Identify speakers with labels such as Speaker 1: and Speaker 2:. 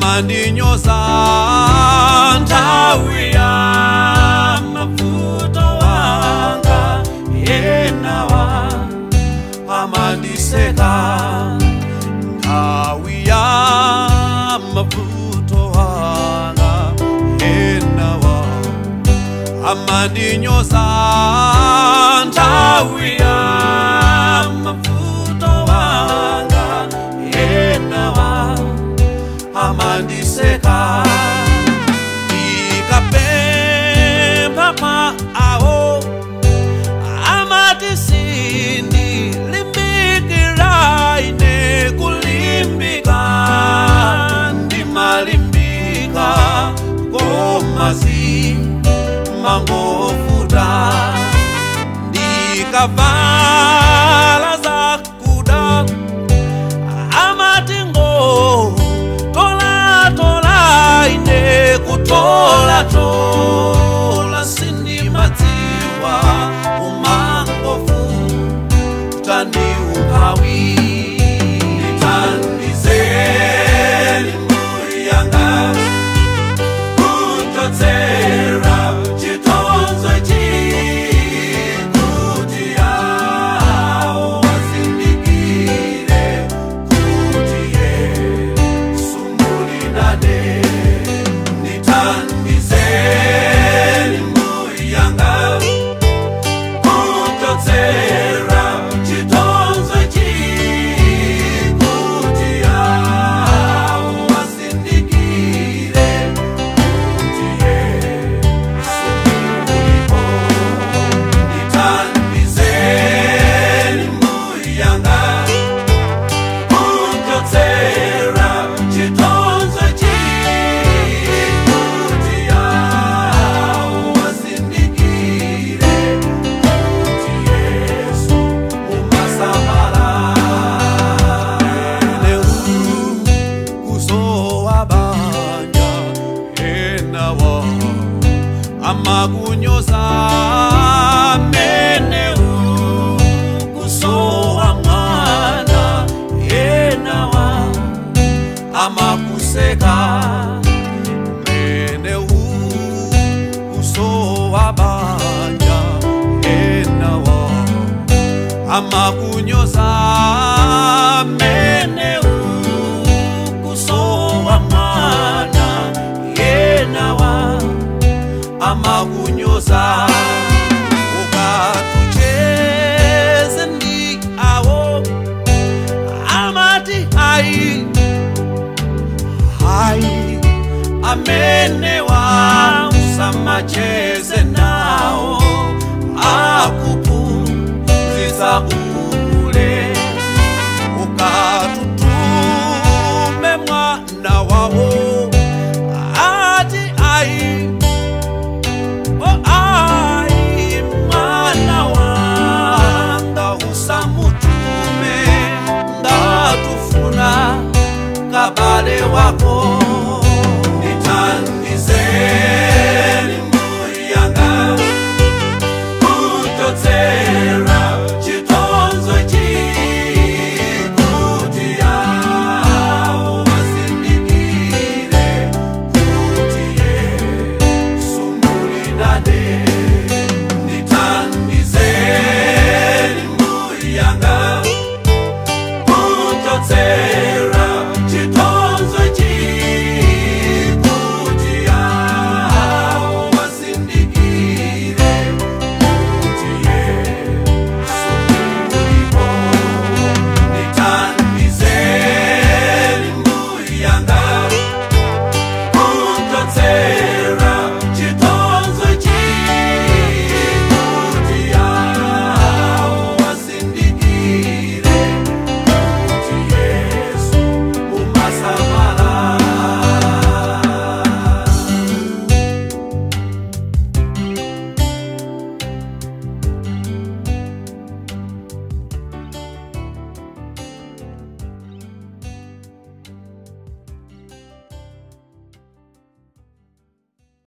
Speaker 1: amandinyoza nthawi ya mavuto wanga yenawa amandiseka nthawi ya mavuto wanga yenawa amandinyoza nthawi ya mavuto wanga yenawa amandiseka ikapemba pa ao amatisindi limbikira ine kulimbika ndimalimbika komazi mangofuta ndikavala zakuda amatingo ine kutola tola sindi madziwa umangofu tani umpawi nitandizeni muyanga kutodzera chitonzo chikuti yawo wasindikire kuti Yesu mulinane nitandizeni muyanga kutodzera chitonzo chikuti yawo wasindikire kuti Yesu mulipo nitandizeni muyanga kutodzera chitonzo chikuti yawo wasindikire kuti Yesu umasabala kuzowabanja enawa amakunyoza meneu kuzowamwana enawa amakuseka meneu kuzowabanja enawa amakunyoza meneu kuzowamwana enawa amakunyoza ukatucheze ndi awo amati hai hai amenewa usamache